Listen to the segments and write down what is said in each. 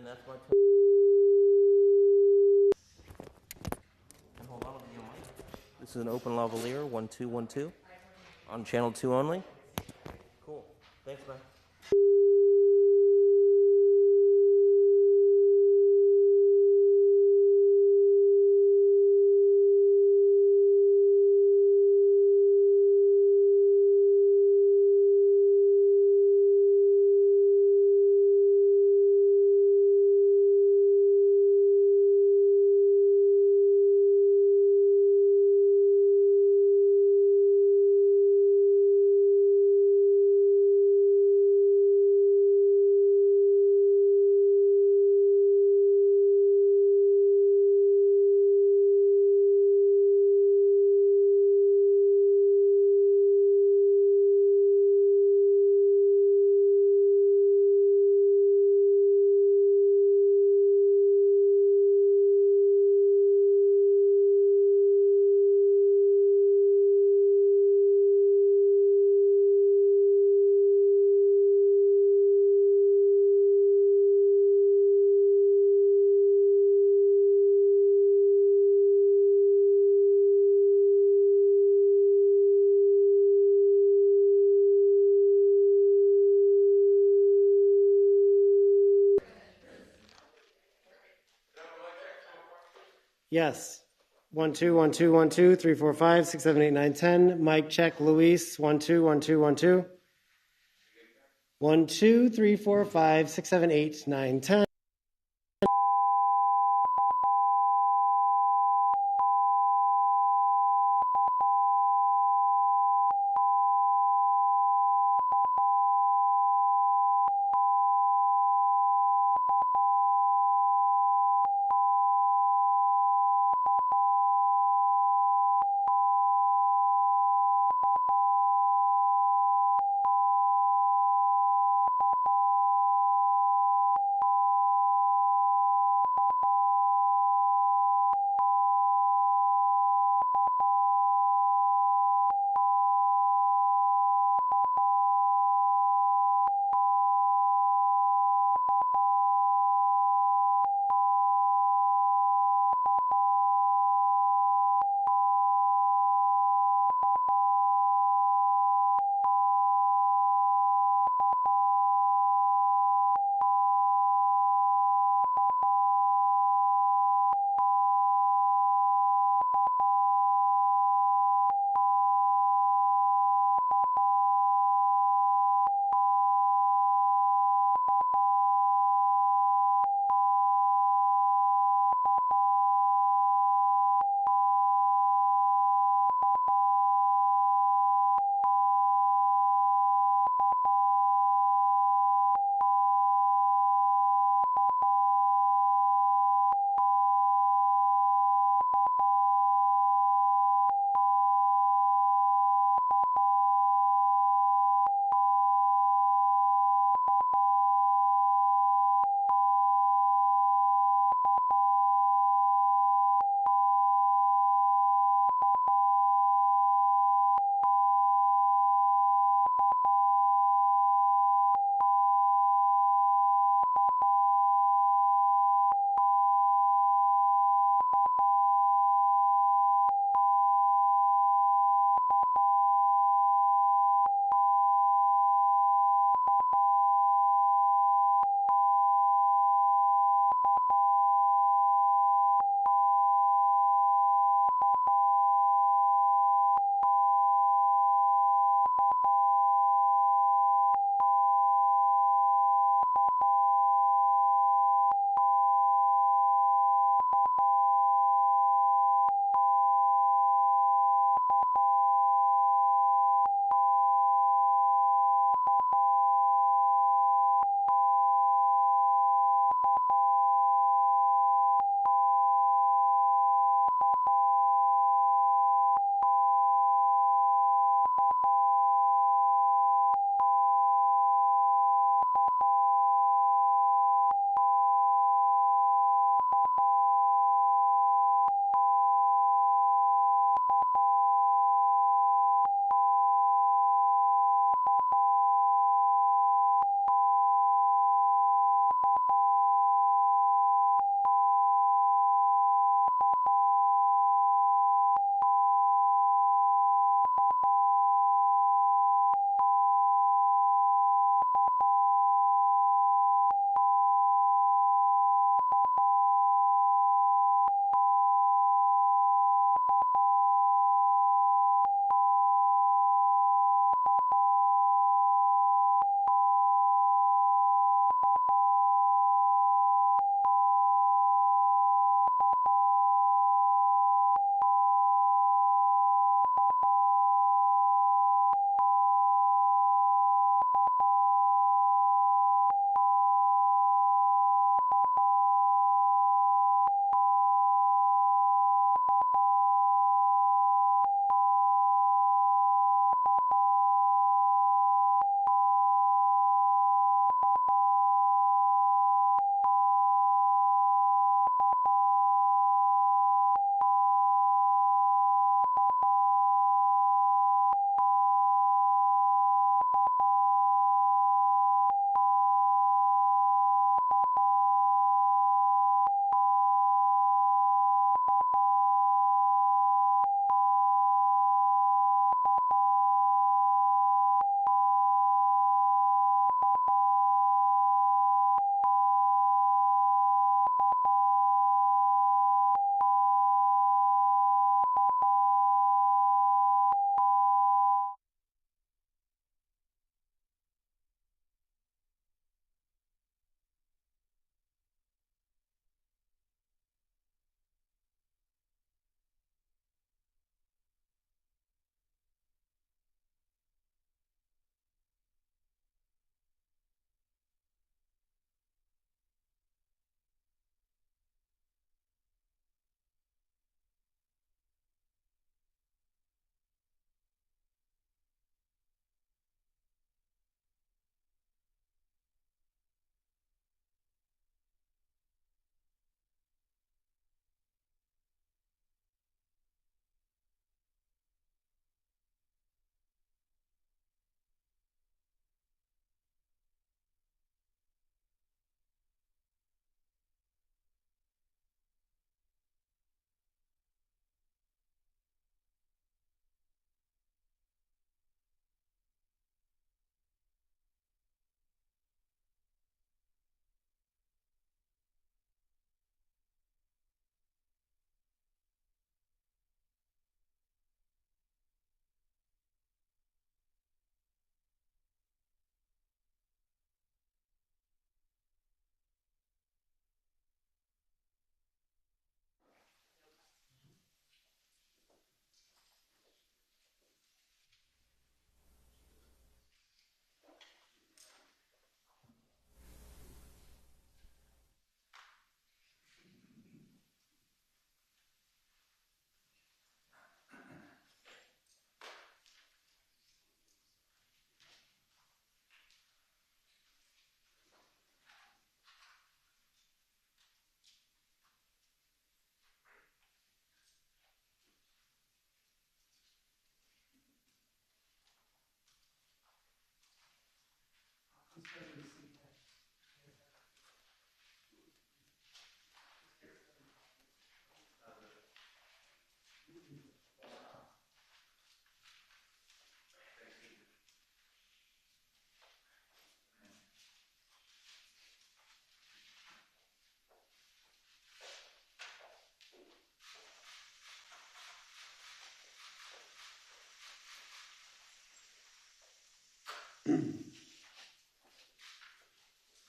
that's my and hold on, your mic. This is an open lavalier 1212 on channel 2 only. Cool. Thanks, man. Yes. 1 2 1 2 1 2 3 4 5 6 7 8 9 10. Mic check. Luis. 1 2 1 2 1 2. 1 2 3 4 5 6 7 8 9 10.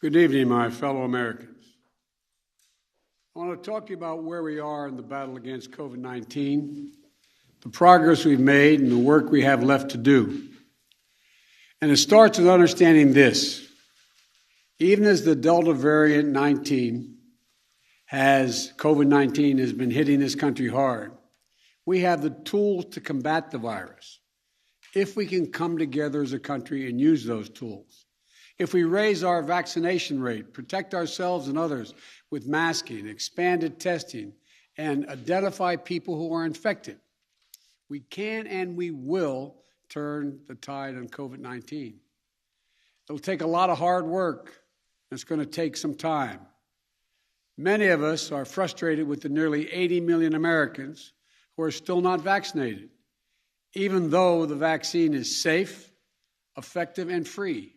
Good evening, my fellow Americans. I want to talk to you about where we are in the battle against COVID-19, the progress we've made, and the work we have left to do. And it starts with understanding this. Even as the Delta variant 19 COVID-19 has been hitting this country hard, we have the tools to combat the virus if we can come together as a country and use those tools. If we raise our vaccination rate, protect ourselves and others with masking, expanded testing, and identify people who are infected, we can and we will turn the tide on COVID-19. It'll take a lot of hard work. It's going to take some time. Many of us are frustrated with the nearly 80 million Americans who are still not vaccinated, even though the vaccine is safe, effective, and free.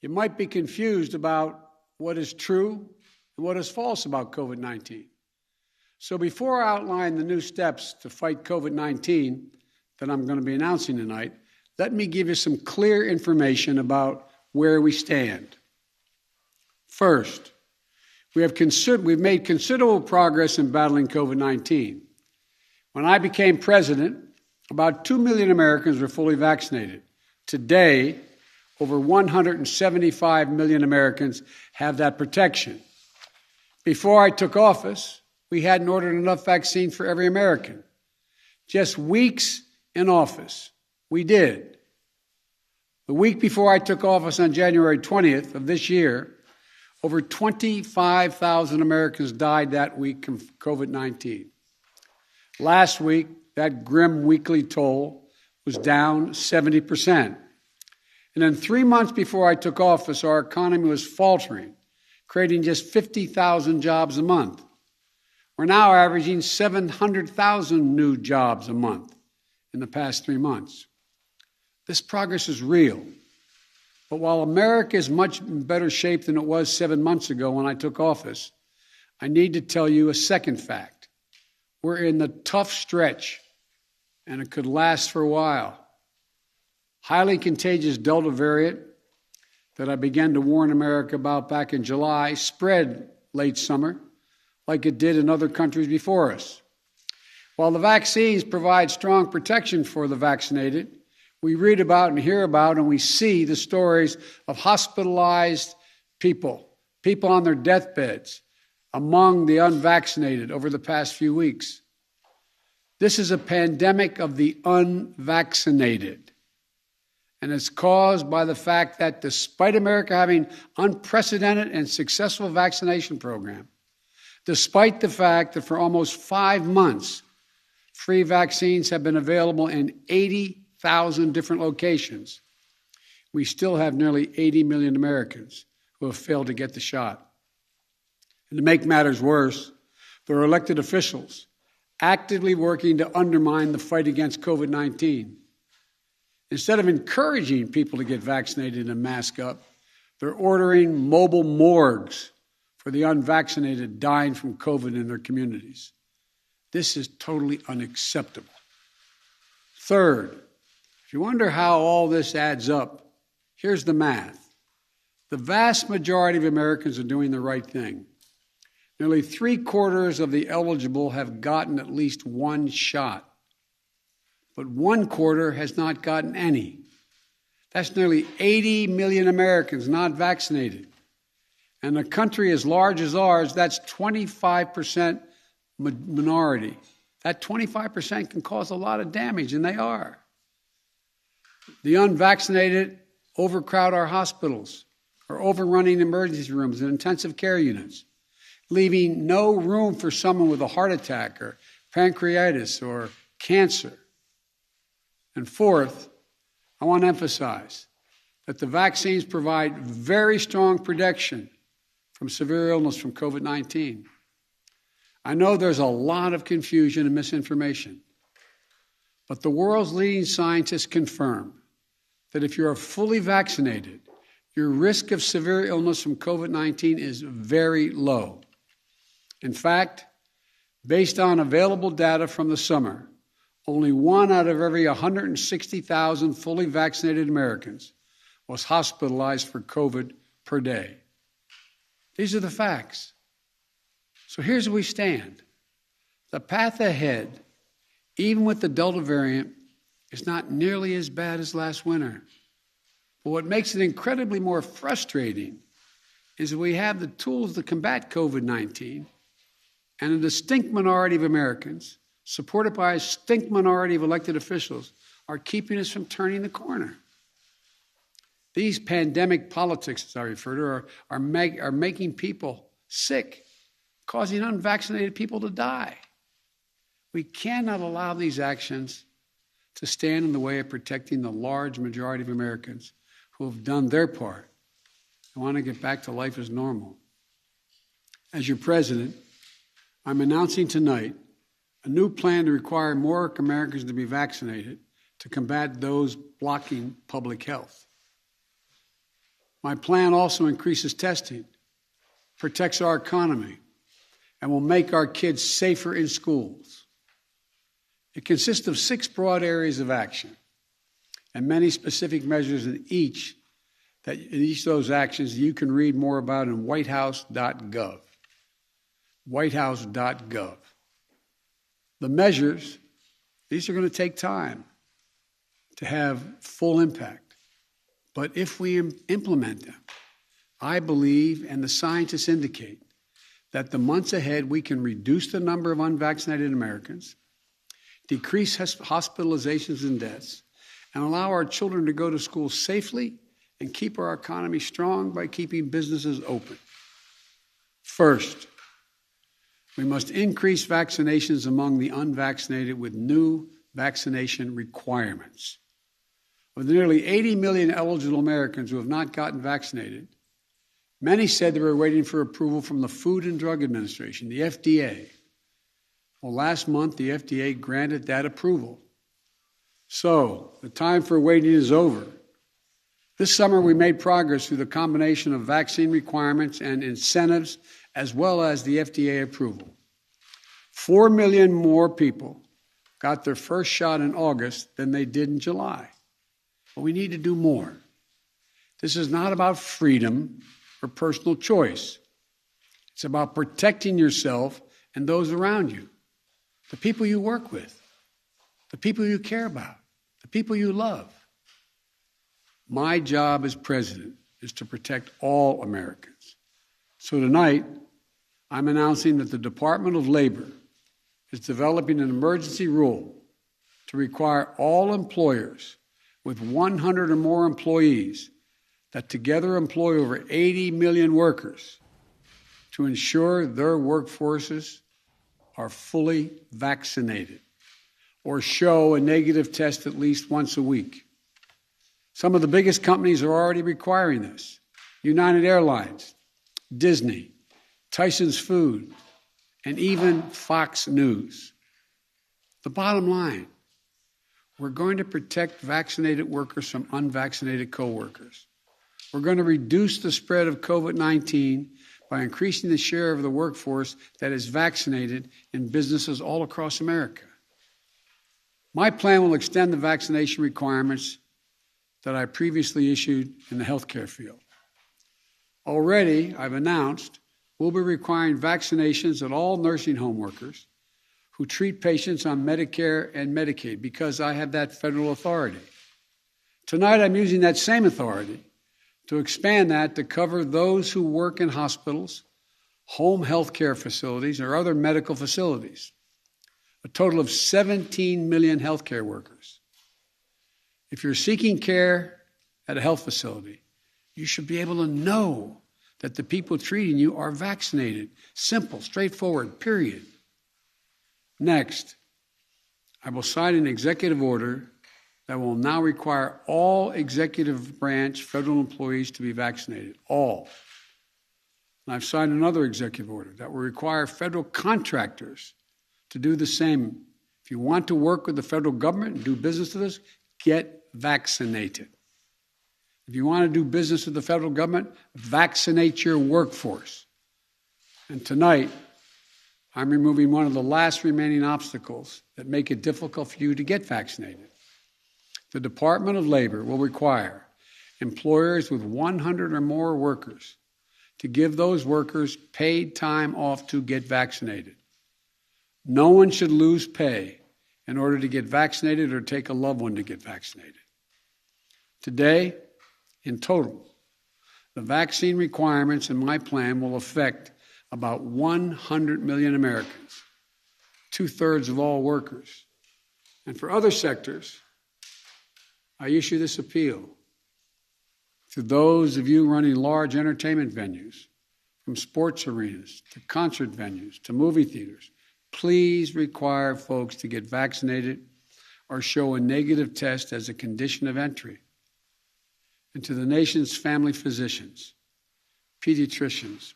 You might be confused about what is true and what is false about COVID-19. So before I outline the new steps to fight COVID-19 that I'm going to be announcing tonight, let me give you some clear information about where we stand. First, we've made considerable progress in battling COVID-19. When I became president, about 2 million Americans were fully vaccinated. Today, over 175 million Americans have that protection. Before I took office, we hadn't ordered enough vaccine for every American. Just weeks in office, we did. The week before I took office on January 20th of this year, over 25,000 Americans died that week from COVID-19. Last week, that grim weekly toll was down 70%. And then 3 months before I took office, our economy was faltering, creating just 50,000 jobs a month. We're now averaging 700,000 new jobs a month in the past 3 months. This progress is real. But while America is much in better shape than it was 7 months ago when I took office, I need to tell you a second fact. We're in the tough stretch, and it could last for a while. Highly contagious Delta variant that I began to warn America about back in July spread late summer, like it did in other countries before us. While the vaccines provide strong protection for the vaccinated, we read about and hear about and we see the stories of hospitalized people on their deathbeds among the unvaccinated over the past few weeks. This is a pandemic of the unvaccinated. And it's caused by the fact that despite America having unprecedented and successful vaccination program, despite the fact that for almost 5 months, free vaccines have been available in 80,000 different locations, we still have nearly 80 million Americans who have failed to get the shot. And to make matters worse, there are elected officials actively working to undermine the fight against COVID-19. Instead of encouraging people to get vaccinated and mask up, they're ordering mobile morgues for the unvaccinated dying from COVID in their communities. This is totally unacceptable. Third, if you wonder how all this adds up, here's the math. The vast majority of Americans are doing the right thing. Nearly 3/4 of the eligible have gotten at least one shot, but 1/4 has not gotten any. That's nearly 80 million Americans not vaccinated. And a country as large as ours, that's 25% minority. That 25% can cause a lot of damage, and they are. The unvaccinated overcrowd our hospitals, are overrunning emergency rooms and intensive care units, leaving no room for someone with a heart attack or pancreatitis or cancer. And fourth, I want to emphasize that the vaccines provide very strong protection from severe illness from COVID-19. I know there's a lot of confusion and misinformation, but the world's leading scientists confirm that if you are fully vaccinated, your risk of severe illness from COVID-19 is very low. In fact, based on available data from the summer, only 1 out of every 160,000 fully vaccinated Americans was hospitalized for COVID per day. These are the facts. So here's where we stand. The path ahead, even with the Delta variant, is not nearly as bad as last winter. But what makes it incredibly more frustrating is that we have the tools to combat COVID-19, and a distinct minority of Americans, supported by a distinct minority of elected officials, are keeping us from turning the corner. These pandemic politics, as I refer to, are making people sick, causing unvaccinated people to die. We cannot allow these actions to stand in the way of protecting the large majority of Americans who have done their part and want to get back to life as normal. As your president, I'm announcing tonight a new plan to require more Americans to be vaccinated to combat those blocking public health. My plan also increases testing, protects our economy, and will make our kids safer in schools. It consists of 6 broad areas of action and many specific measures in each of those actions you can read more about in whitehouse.gov. Whitehouse.gov. The measures, these are going to take time to have full impact. But if we implement them, I believe, and the scientists indicate, that the months ahead we can reduce the number of unvaccinated Americans, decrease hospitalizations and deaths, and allow our children to go to school safely and keep our economy strong by keeping businesses open. First, we must increase vaccinations among the unvaccinated with new vaccination requirements. Of the nearly 80 million eligible Americans who have not gotten vaccinated, many said they were waiting for approval from the Food and Drug Administration, the FDA. Well, last month, the FDA granted that approval. So, the time for waiting is over. This summer, we made progress through the combination of vaccine requirements and incentives, as well as the FDA approval. 4 million more people got their first shot in August than they did in July. But we need to do more. This is not about freedom or personal choice. It's about protecting yourself and those around you, the people you work with, the people you care about, the people you love. My job as president is to protect all Americans. So tonight, I'm announcing that the Department of Labor is developing an emergency rule to require all employers with 100 or more employees that together employ over 80 million workers to ensure their workforces are fully vaccinated or show a negative test at least once a week. Some of the biggest companies are already requiring this. United Airlines, Disney, Tyson's Food, and even Fox News. The bottom line, we're going to protect vaccinated workers from unvaccinated coworkers. We're going to reduce the spread of COVID-19 by increasing the share of the workforce that is vaccinated in businesses all across America. My plan will extend the vaccination requirements that I previously issued in the healthcare field. Already, I've announced we'll be requiring vaccinations of all nursing home workers who treat patients on Medicare and Medicaid because I have that federal authority. Tonight, I'm using that same authority to expand that to cover those who work in hospitals, home health care facilities, or other medical facilities, a total of 17 million healthcare workers. If you're seeking care at a health facility, you should be able to know that the people treating you are vaccinated. Simple, straightforward, period. Next, I will sign an executive order that will now require all executive branch federal employees to be vaccinated, all. And I've signed another executive order that will require federal contractors to do the same. If you want to work with the federal government and do business with us, get vaccinated. If you want to do business with the federal government, vaccinate your workforce. And tonight, I'm removing one of the last remaining obstacles that make it difficult for you to get vaccinated. The Department of Labor will require employers with 100 or more workers to give those workers paid time off to get vaccinated. No one should lose pay in order to get vaccinated or take a loved one to get vaccinated. Today, in total, the vaccine requirements in my plan will affect about 100 million Americans, 2/3 of all workers. And for other sectors, I issue this appeal to those of you running large entertainment venues, from sports arenas to concert venues to movie theaters. Please require folks to get vaccinated or show a negative test as a condition of entry. And to the nation's family physicians, pediatricians,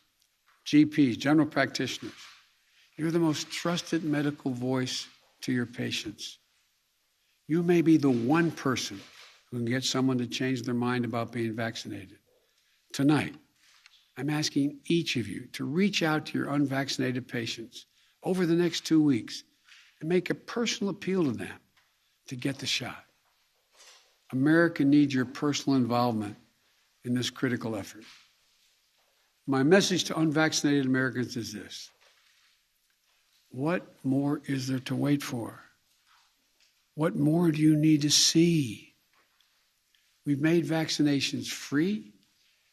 GPs, general practitioners. You're the most trusted medical voice to your patients. You may be the one person who can get someone to change their mind about being vaccinated. Tonight, I'm asking each of you to reach out to your unvaccinated patients over the next 2 weeks and make a personal appeal to them to get the shot. America needs your personal involvement in this critical effort. My message to unvaccinated Americans is this: what more is there to wait for? What more do you need to see? We've made vaccinations free,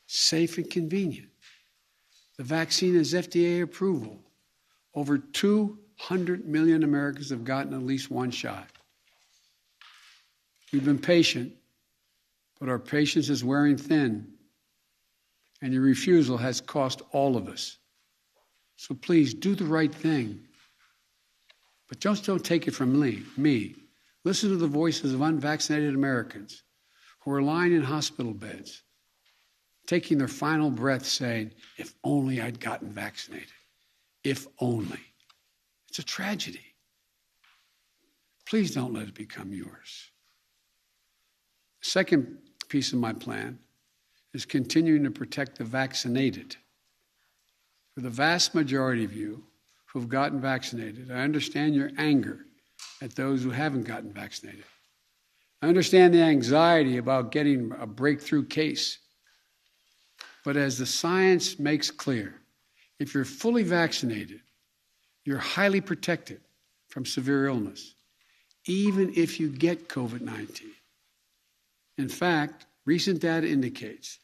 safe, and convenient. The vaccine has FDA approval. Over 200 million Americans have gotten at least one shot. We've been patient, but our patience is wearing thin, and your refusal has cost all of us. So please do the right thing. But just don't take it from me. Listen to the voices of unvaccinated Americans who are lying in hospital beds, taking their final breath saying, if only I'd gotten vaccinated. If only. It's a tragedy. Please don't let it become yours. The second piece of my plan is continuing to protect the vaccinated. For the vast majority of you who have gotten vaccinated, I understand your anger at those who haven't gotten vaccinated. I understand the anxiety about getting a breakthrough case. But as the science makes clear, if you're fully vaccinated, you're highly protected from severe illness, even if you get COVID-19. In fact, recent data indicates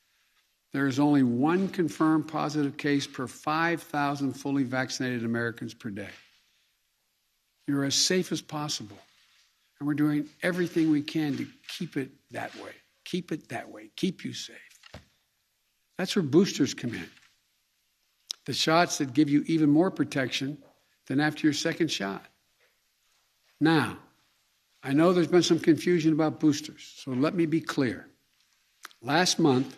there is only one confirmed positive case per 5,000 fully vaccinated Americans per day. You're as safe as possible, and we're doing everything we can to keep it that way. Keep it that way. Keep you safe. That's where boosters come in. The shots that give you even more protection than after your second shot. Now, I know there's been some confusion about boosters, so let me be clear. Last month,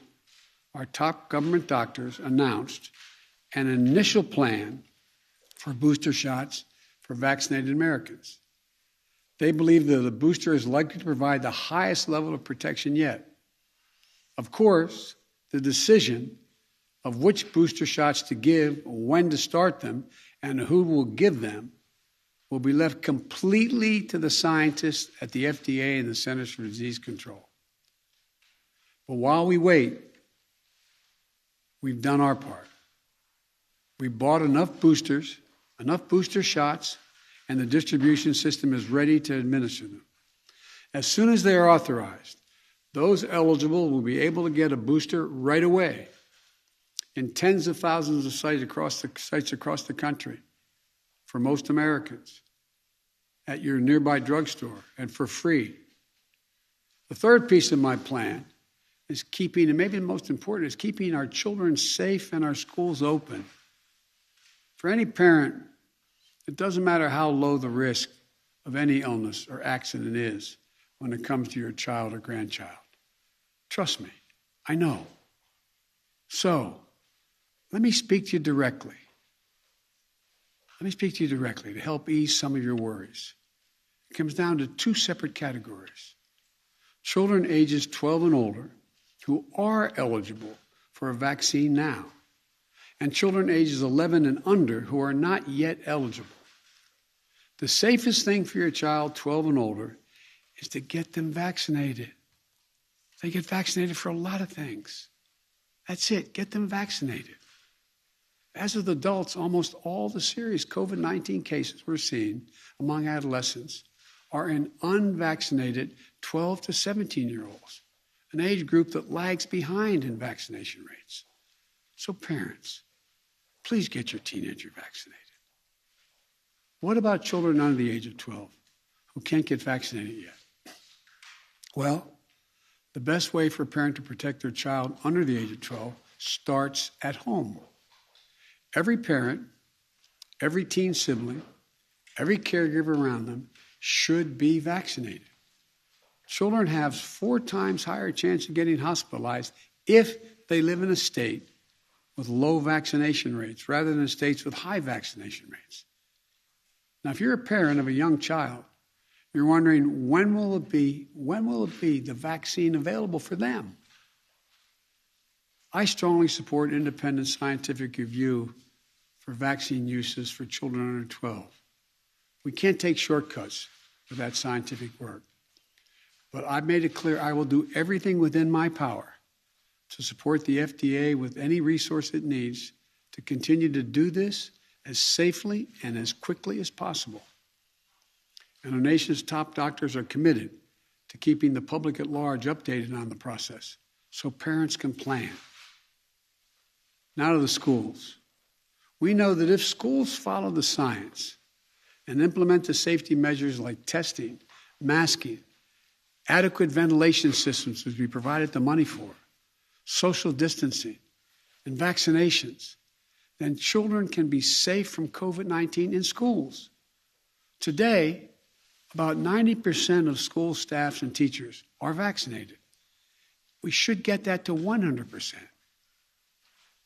our top government doctors announced an initial plan for booster shots for vaccinated Americans. They believe that the booster is likely to provide the highest level of protection yet. Of course, the decision of which booster shots to give, when to start them, and who will give them will be left completely to the scientists at the FDA and the Centers for Disease Control. But while we wait, we've done our part. We bought enough booster shots, and the distribution system is ready to administer them. As soon as they are authorized, those eligible will be able to get a booster right away in tens of thousands of sites across the country for most Americans at your nearby drugstore and for free. The third piece of my plan is keeping, and maybe the most important, is keeping our children safe and our schools open. For any parent, it doesn't matter how low the risk of any illness or accident is when it comes to your child or grandchild. Trust me, I know. So, let me speak to you directly. Let me speak to you directly to help ease some of your worries. It comes down to two separate categories. Children ages 12 and older who are eligible for a vaccine now, and children ages 11 and under who are not yet eligible. The safest thing for your child 12 and older is to get them vaccinated. They get vaccinated for a lot of things. That's it. Get them vaccinated. As with adults, almost all the serious COVID-19 cases we're seeing among adolescents are in unvaccinated 12 to 17-year-olds, an age group that lags behind in vaccination rates. So parents, please get your teenager vaccinated. What about children under the age of 12 who can't get vaccinated yet? Well, the best way for a parent to protect their child under the age of 12 starts at home. Every parent, every teen sibling, every caregiver around them should be vaccinated. Children have 4 times higher chance of getting hospitalized if they live in a state with low vaccination rates rather than states with high vaccination rates. Now, if you're a parent of a young child, you're wondering, when will it be the vaccine available for them? I strongly support independent scientific review for vaccine uses for children under 12. We can't take shortcuts with that scientific work. But I've made it clear I will do everything within my power to support the FDA with any resource it needs to continue to do this as safely and as quickly as possible. And our nation's top doctors are committed to keeping the public at large updated on the process so parents can plan. Now to the schools. We know that if schools follow the science and implement the safety measures like testing, masking, adequate ventilation systems, which we provided the money for, social distancing, and vaccinations, then children can be safe from COVID-19 in schools. Today, about 90% of school staffs and teachers are vaccinated. We should get that to 100%.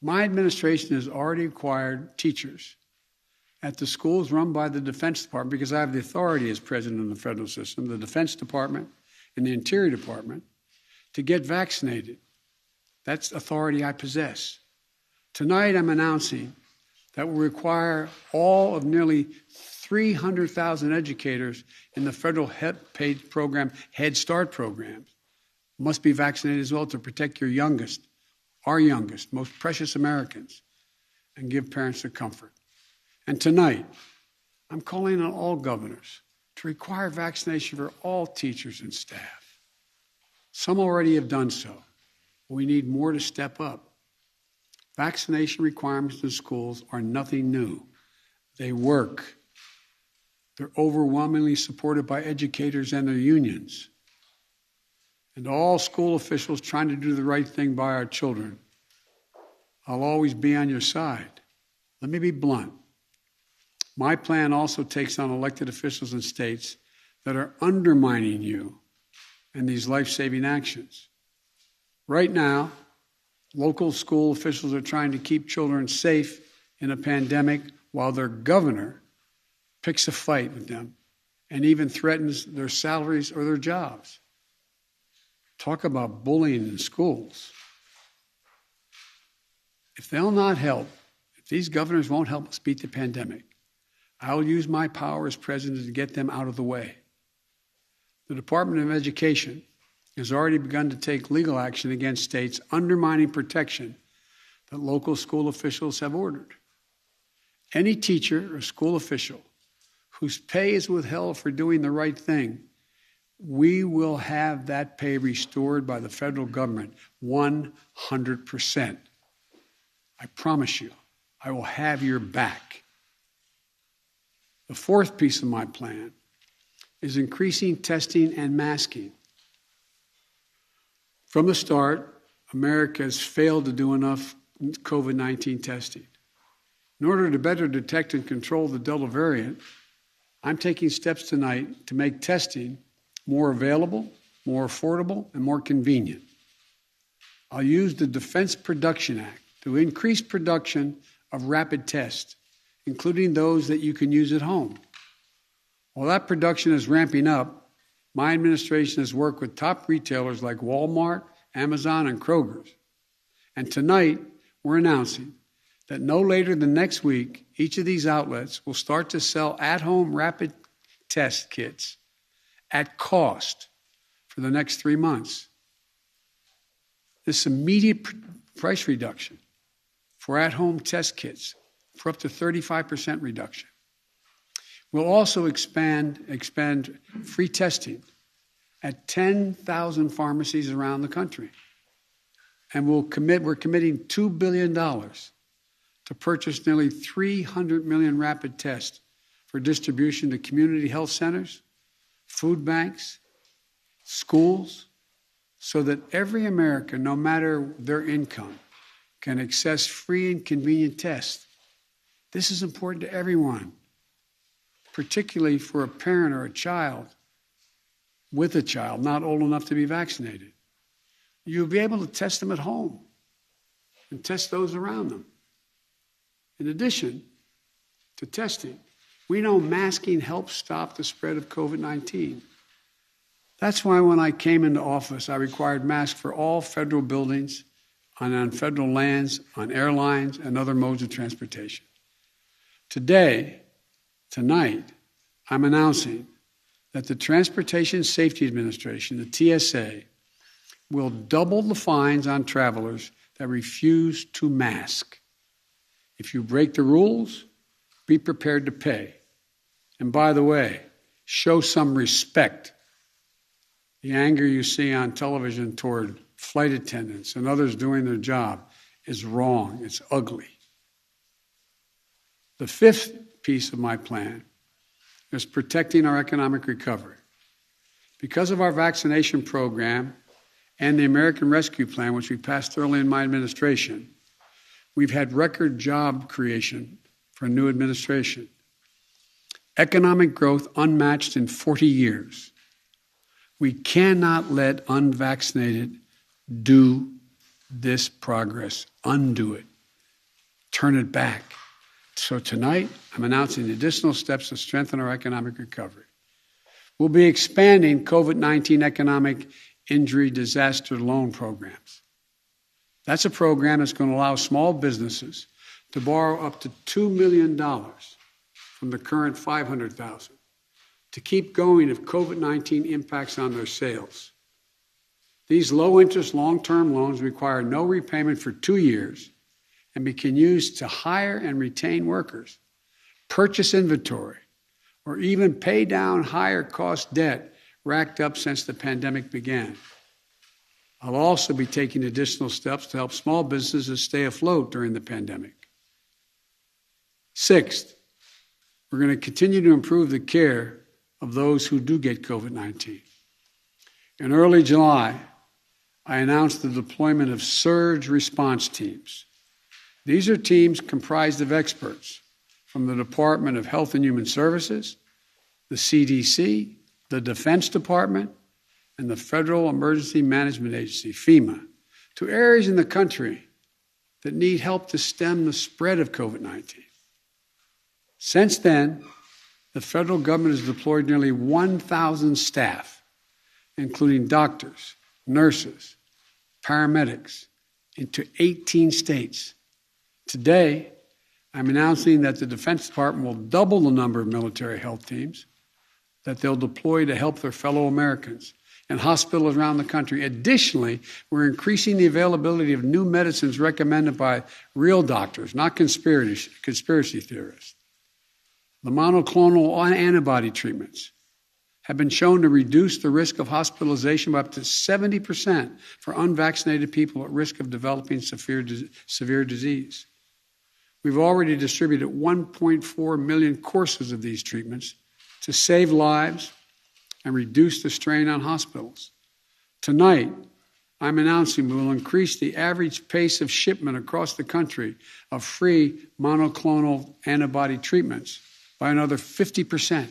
My administration has already required teachers at the schools run by the Defense Department, because I have the authority as president of the federal system, the Defense Department and the Interior Department, to get vaccinated. That's authority I possess. Tonight I'm announcing that will require all of nearly 300,000 educators in the federal paid program, Head Start programs, must be vaccinated as well to protect your youngest, our youngest, most precious Americans, and give parents the comfort. And tonight, I'm calling on all governors to require vaccination for all teachers and staff. Some already have done so. We need more to step up. Vaccination requirements in schools are nothing new. They work. They're overwhelmingly supported by educators and their unions. And all school officials trying to do the right thing by our children, I'll always be on your side. Let me be blunt. My plan also takes on elected officials in states that are undermining you and these life-saving actions. Right now, local school officials are trying to keep children safe in a pandemic while their governor picks a fight with them and even threatens their salaries or their jobs. Talk about bullying in schools. If they'll not help, if these governors won't help us beat the pandemic, I'll use my power as president to get them out of the way. The Department of Education has already begun to take legal action against states undermining protection that local school officials have ordered. Any teacher or school official whose pay is withheld for doing the right thing, we will have that pay restored by the federal government 100%. I promise you, I will have your back. The fourth piece of my plan is increasing testing and masking. From the start, America has failed to do enough COVID-19 testing. In order to better detect and control the Delta variant, I'm taking steps tonight to make testing more available, more affordable, and more convenient. I'll use the Defense Production Act to increase production of rapid tests, including those that you can use at home. While that production is ramping up, my administration has worked with top retailers like Walmart, Amazon, and Kroger's. And tonight, we're announcing that no later than next week, each of these outlets will start to sell at-home rapid test kits at cost for the next 3 months. This immediate price reduction for at-home test kits for up to 35% reduction. We'll also expand free testing at 10,000 pharmacies around the country. And we're committing $2 billion to purchase nearly 300 million rapid tests for distribution to community health centers, food banks, schools, so that every American, no matter their income, can access free and convenient tests. This is important to everyone, particularly for a parent or a child with a child not old enough to be vaccinated. You'll be able to test them at home. and test those around them. In addition to testing, we know masking helps stop the spread of COVID-19. That's why when I came into office, I required masks for all federal buildings, on federal lands, on airlines, and other modes of transportation. Tonight, I'm announcing that the Transportation Safety Administration, the TSA, will double the fines on travelers that refuse to mask. If you break the rules, be prepared to pay. And by the way, show some respect. The anger you see on television toward flight attendants and others doing their job is wrong. It's ugly. The fifth piece of my plan is protecting our economic recovery. Because of our vaccination program and the American Rescue Plan, which we passed early in my administration, we've had record job creation for a new administration. Economic growth unmatched in 40 years. We cannot let unvaccinated do this progress, undo it, turn it back. So tonight, I'm announcing additional steps to strengthen our economic recovery. We'll be expanding COVID-19 economic injury disaster loan programs. That's a program that's going to allow small businesses to borrow up to $2 million from the current $500,000 to keep going if COVID-19 impacts on their sales. These low-interest long-term loans require no repayment for 2 years and can be used to hire and retain workers, purchase inventory, or even pay down higher-cost debt racked up since the pandemic began. I'll also be taking additional steps to help small businesses stay afloat during the pandemic. Sixth, we're going to continue to improve the care of those who do get COVID-19. In early July, I announced the deployment of surge response teams. These are teams comprised of experts from the Department of Health and Human Services, the CDC, the Defense Department, and the Federal Emergency Management Agency, FEMA, to areas in the country that need help to stem the spread of COVID-19. Since then, the federal government has deployed nearly 1,000 staff, including doctors, nurses, paramedics, into 18 states. Today, I'm announcing that the Defense Department will double the number of military health teams that they'll deploy to help their fellow Americans and hospitals around the country. Additionally, we're increasing the availability of new medicines recommended by real doctors, not conspiracy theorists. The monoclonal antibody treatments have been shown to reduce the risk of hospitalization by up to 70% for unvaccinated people at risk of developing severe disease. We've already distributed 1.4 million courses of these treatments to save lives and reduce the strain on hospitals. Tonight, I'm announcing we will increase the average pace of shipment across the country of free monoclonal antibody treatments by another 50%.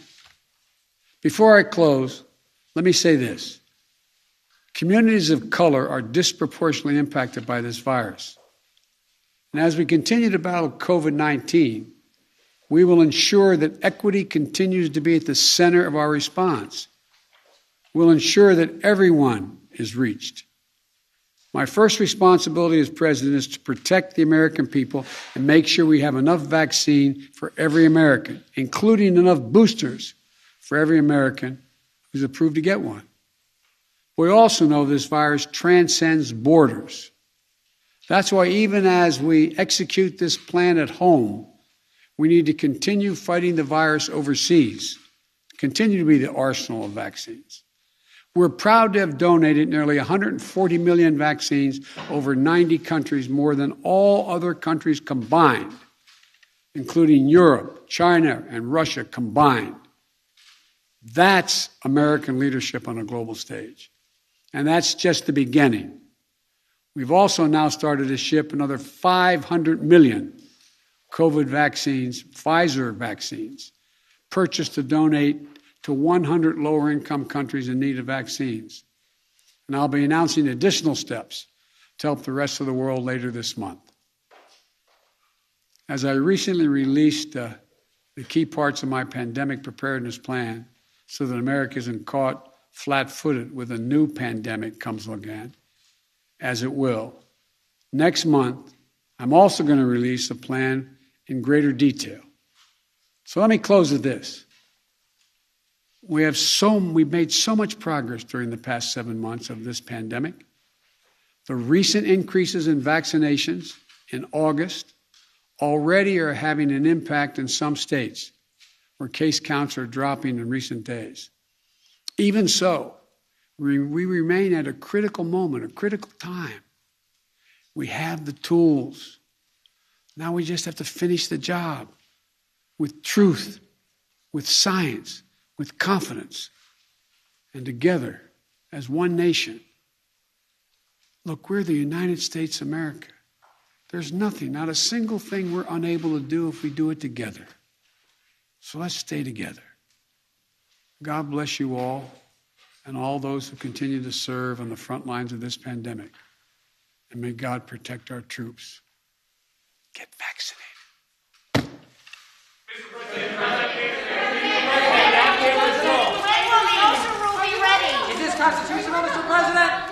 Before I close, let me say this. Communities of color are disproportionately impacted by this virus. And as we continue to battle COVID-19, we will ensure that equity continues to be at the center of our response. We'll ensure that everyone is reached. My first responsibility as president is to protect the American people and make sure we have enough vaccine for every American, including enough boosters for every American who's approved to get one. We also know this virus transcends borders. That's why even as we execute this plan at home, we need to continue fighting the virus overseas, continue to be the arsenal of vaccines. We're proud to have donated nearly 140 million vaccines over 90 countries, more than all other countries combined, including Europe, China, and Russia combined. That's American leadership on a global stage. And that's just the beginning. We've also now started to ship another 500 million COVID vaccines, Pfizer vaccines, purchased to donate to 100 lower-income countries in need of vaccines. And I'll be announcing additional steps to help the rest of the world later this month. As I recently released the key parts of my pandemic preparedness plan so that America isn't caught flat-footed with a new pandemic comes again, as it will. Next month, I'm also going to release a plan in greater detail. So let me close with this. We've made so much progress during the past 7 months of this pandemic. The recent increases in vaccinations in August already are having an impact in some states where case counts are dropping in recent days. Even so, we remain at a critical moment, a critical time. We have the tools. Now we just have to finish the job with truth, with science, with confidence, and together as one nation. Look, we're the United States of America. There's nothing, not a single thing we're unable to do if we do it together. So let's stay together. God bless you all and all those who continue to serve on the front lines of this pandemic. And may God protect our troops. Get vaccinated. When will the OSHA rule be ready? Is this constitutional, Mr. President?